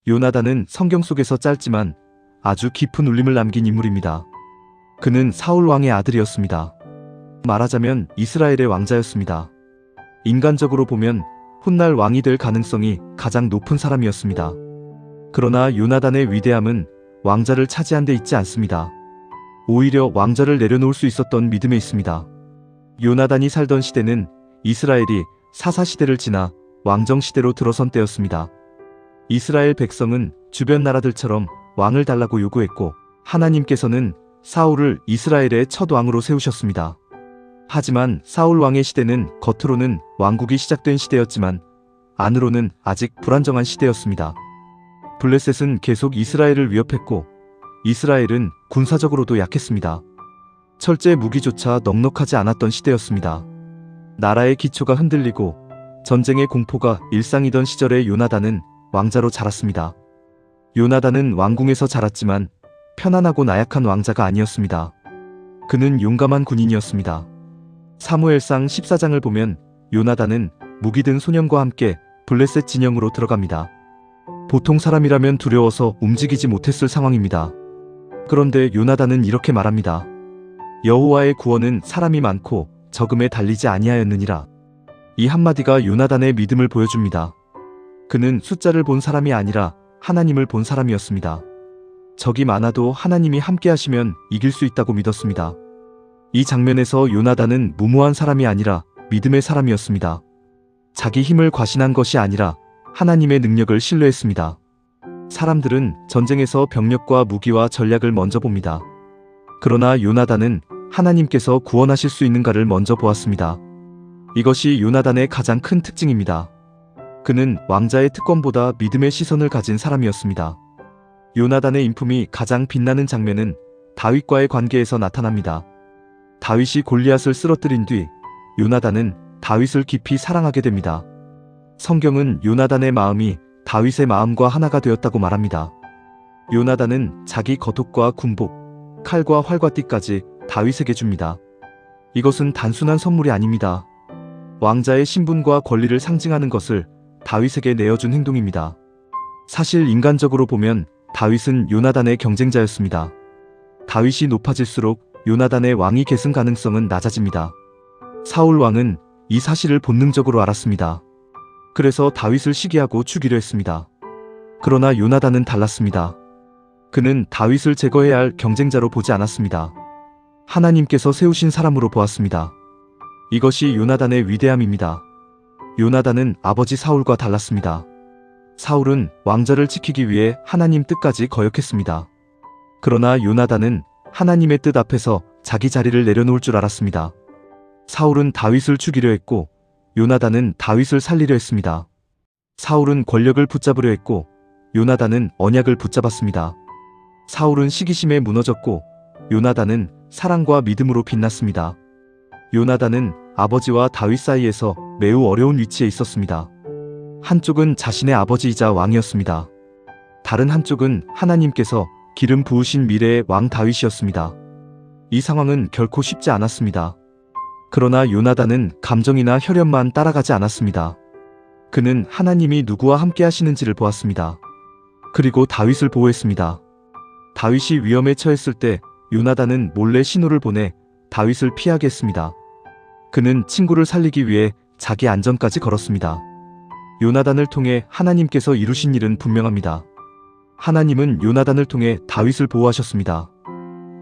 요나단은 성경 속에서 짧지만 아주 깊은 울림을 남긴 인물입니다. 그는 사울 왕의 아들이었습니다. 말하자면 이스라엘의 왕자였습니다. 인간적으로 보면 훗날 왕이 될 가능성이 가장 높은 사람이었습니다. 그러나 요나단의 위대함은 왕자를 차지한 데 있지 않습니다. 오히려 왕자를 내려놓을 수 있었던 믿음에 있습니다. 요나단이 살던 시대는 이스라엘이 사사시대를 지나 왕정시대로 들어선 때였습니다. 이스라엘 백성은 주변 나라들처럼 왕을 달라고 요구했고 하나님께서는 사울을 이스라엘의 첫 왕으로 세우셨습니다. 하지만 사울 왕의 시대는 겉으로는 왕국이 시작된 시대였지만 안으로는 아직 불안정한 시대였습니다. 블레셋은 계속 이스라엘을 위협했고 이스라엘은 군사적으로도 약했습니다. 철제 무기조차 넉넉하지 않았던 시대였습니다. 나라의 기초가 흔들리고 전쟁의 공포가 일상이던 시절에 요나단은 왕자로 자랐습니다. 요나단은 왕궁에서 자랐지만 편안하고 나약한 왕자가 아니었습니다. 그는 용감한 군인이었습니다. 사무엘상 14장을 보면 요나단은 무기 든 소년과 함께 블레셋 진영으로 들어갑니다. 보통 사람이라면 두려워서 움직이지 못했을 상황입니다. 그런데 요나단은 이렇게 말합니다. 여호와의 구원은 사람이 많고 적음에 달리지 아니하였느니라. 이 한마디가 요나단의 믿음을 보여줍니다. 그는 숫자를 본 사람이 아니라 하나님을 본 사람이었습니다. 적이 많아도 하나님이 함께 하시면 이길 수 있다고 믿었습니다. 이 장면에서 요나단은 무모한 사람이 아니라 믿음의 사람이었습니다. 자기 힘을 과신한 것이 아니라 하나님의 능력을 신뢰했습니다. 사람들은 전쟁에서 병력과 무기와 전략을 먼저 봅니다. 그러나 요나단은 하나님께서 구원하실 수 있는가를 먼저 보았습니다. 이것이 요나단의 가장 큰 특징입니다. 그는 왕자의 특권보다 믿음의 시선을 가진 사람이었습니다. 요나단의 인품이 가장 빛나는 장면은 다윗과의 관계에서 나타납니다. 다윗이 골리앗을 쓰러뜨린 뒤 요나단은 다윗을 깊이 사랑하게 됩니다. 성경은 요나단의 마음이 다윗의 마음과 하나가 되었다고 말합니다. 요나단은 자기 겉옷과 군복, 칼과 활과 띠까지 다윗에게 줍니다. 이것은 단순한 선물이 아닙니다. 왕자의 신분과 권리를 상징하는 것을 다윗에게 내어준 행동입니다. 사실 인간적으로 보면 다윗은 요나단의 경쟁자였습니다. 다윗이 높아질수록 요나단의 왕위 계승 가능성은 낮아집니다. 사울 왕은 이 사실을 본능적으로 알았습니다. 그래서 다윗을 시기하고 죽이려 했습니다. 그러나 요나단은 달랐습니다. 그는 다윗을 제거해야 할 경쟁자로 보지 않았습니다. 하나님께서 세우신 사람으로 보았습니다. 이것이 요나단의 위대함입니다. 요나단은 아버지 사울과 달랐습니다. 사울은 왕자를 지키기 위해 하나님 뜻까지 거역했습니다. 그러나 요나단은 하나님의 뜻 앞에서 자기 자리를 내려놓을 줄 알았습니다. 사울은 다윗을 죽이려 했고 요나단은 다윗을 살리려 했습니다. 사울은 권력을 붙잡으려 했고 요나단은 언약을 붙잡았습니다. 사울은 시기심에 무너졌고 요나단은 사랑과 믿음으로 빛났습니다. 요나단은 아버지와 다윗 사이에서 매우 어려운 위치에 있었습니다. 한쪽은 자신의 아버지이자 왕이었습니다. 다른 한쪽은 하나님께서 기름 부으신 미래의 왕 다윗이었습니다. 이 상황은 결코 쉽지 않았습니다. 그러나 요나단은 감정이나 혈연만 따라가지 않았습니다. 그는 하나님이 누구와 함께 하시는지를 보았습니다. 그리고 다윗을 보호했습니다. 다윗이 위험에 처했을 때 요나단은 몰래 신호를 보내 다윗을 피하게 했습니다. 그는 친구를 살리기 위해 자기 안전까지 걸었습니다. 요나단을 통해 하나님께서 이루신 일은 분명합니다. 하나님은 요나단을 통해 다윗을 보호하셨습니다.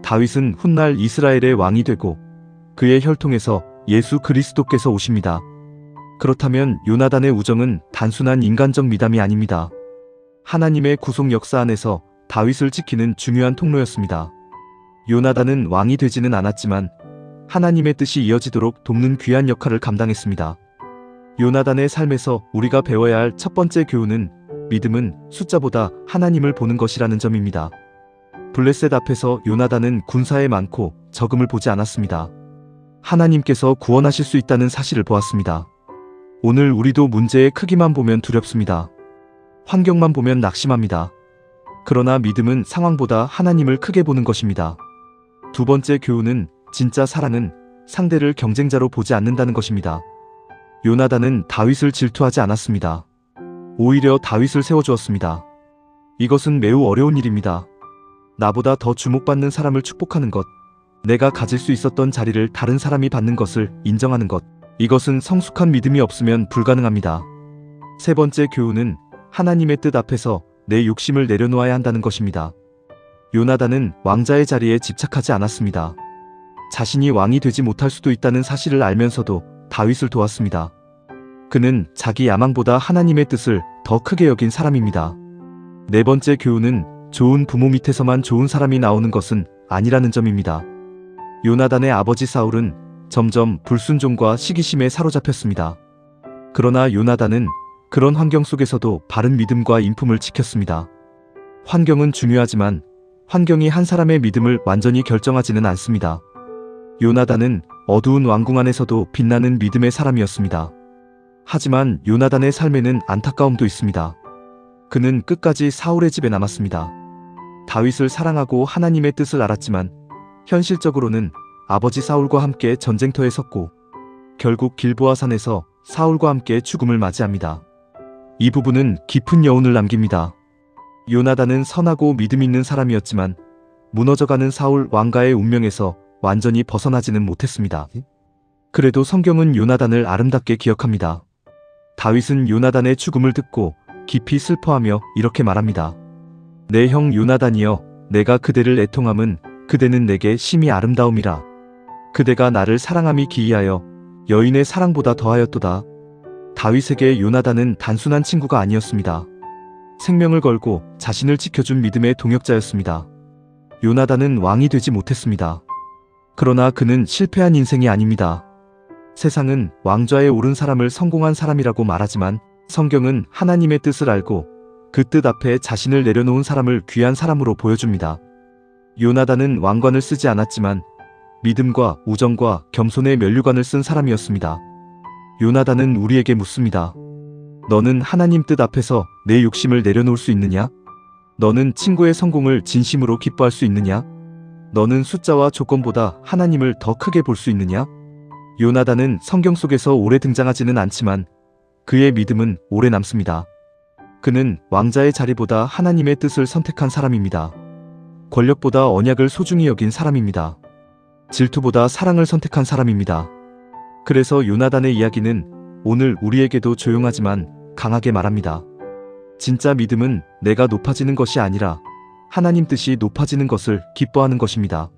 다윗은 훗날 이스라엘의 왕이 되고 그의 혈통에서 예수 그리스도께서 오십니다. 그렇다면 요나단의 우정은 단순한 인간적 미담이 아닙니다. 하나님의 구속 역사 안에서 다윗을 지키는 중요한 통로였습니다. 요나단은 왕이 되지는 않았지만 하나님의 뜻이 이어지도록 돕는 귀한 역할을 감당했습니다. 요나단의 삶에서 우리가 배워야 할 첫 번째 교훈은 믿음은 숫자보다 하나님을 보는 것이라는 점입니다. 블레셋 앞에서 요나단은 군사에 많고 적음을 보지 않았습니다. 하나님께서 구원하실 수 있다는 사실을 보았습니다. 오늘 우리도 문제의 크기만 보면 두렵습니다. 환경만 보면 낙심합니다. 그러나 믿음은 상황보다 하나님을 크게 보는 것입니다. 두 번째 교훈은 진짜 사랑은 상대를 경쟁자로 보지 않는다는 것입니다. 요나단은 다윗을 질투하지 않았습니다. 오히려 다윗을 세워주었습니다. 이것은 매우 어려운 일입니다. 나보다 더 주목받는 사람을 축복하는 것, 내가 가질 수 있었던 자리를 다른 사람이 받는 것을 인정하는 것, 이것은 성숙한 믿음이 없으면 불가능합니다. 세 번째 교훈은 하나님의 뜻 앞에서 내 욕심을 내려놓아야 한다는 것입니다. 요나단은 왕자의 자리에 집착하지 않았습니다. 자신이 왕이 되지 못할 수도 있다는 사실을 알면서도 다윗을 도왔습니다. 그는 자기 야망보다 하나님의 뜻을 더 크게 여긴 사람입니다. 네 번째 교훈은 좋은 부모 밑에서만 좋은 사람이 나오는 것은 아니라는 점입니다. 요나단의 아버지 사울은 점점 불순종과 시기심에 사로잡혔습니다. 그러나 요나단은 그런 환경 속에서도 바른 믿음과 인품을 지켰습니다. 환경은 중요하지만 환경이 한 사람의 믿음을 완전히 결정하지는 않습니다. 요나단은 어두운 왕궁 안에서도 빛나는 믿음의 사람이었습니다. 하지만 요나단의 삶에는 안타까움도 있습니다. 그는 끝까지 사울의 집에 남았습니다. 다윗을 사랑하고 하나님의 뜻을 알았지만 현실적으로는 아버지 사울과 함께 전쟁터에 섰고 결국 길보아 산에서 사울과 함께 죽음을 맞이합니다. 이 부분은 깊은 여운을 남깁니다. 요나단은 선하고 믿음 있는 사람이었지만 무너져가는 사울 왕가의 운명에서 완전히 벗어나지는 못했습니다. 그래도 성경은 요나단을 아름답게 기억합니다. 다윗은 요나단의 죽음을 듣고 깊이 슬퍼하며 이렇게 말합니다. 내 형 요나단이여, 내가 그대를 애통함은 그대는 내게 심히 아름다움이라. 그대가 나를 사랑함이 기이하여 여인의 사랑보다 더하였도다. 다윗에게 요나단은 단순한 친구가 아니었습니다. 생명을 걸고 자신을 지켜준 믿음의 동역자였습니다. 요나단은 왕이 되지 못했습니다. 그러나 그는 실패한 인생이 아닙니다. 세상은 왕좌에 오른 사람을 성공한 사람이라고 말하지만 성경은 하나님의 뜻을 알고 그 뜻 앞에 자신을 내려놓은 사람을 귀한 사람으로 보여줍니다. 요나단은 왕관을 쓰지 않았지만 믿음과 우정과 겸손의 면류관을 쓴 사람이었습니다. 요나단은 우리에게 묻습니다. 너는 하나님 뜻 앞에서 내 욕심을 내려놓을 수 있느냐? 너는 친구의 성공을 진심으로 기뻐할 수 있느냐? 너는 숫자와 조건보다 하나님을 더 크게 볼 수 있느냐? 요나단은 성경 속에서 오래 등장하지는 않지만 그의 믿음은 오래 남습니다. 그는 왕자의 자리보다 하나님의 뜻을 선택한 사람입니다. 권력보다 언약을 소중히 여긴 사람입니다. 질투보다 사랑을 선택한 사람입니다. 그래서 요나단의 이야기는 오늘 우리에게도 조용하지만 강하게 말합니다. 진짜 믿음은 내가 높아지는 것이 아니라 하나님 뜻이 높아지는 것을 기뻐하는 것입니다.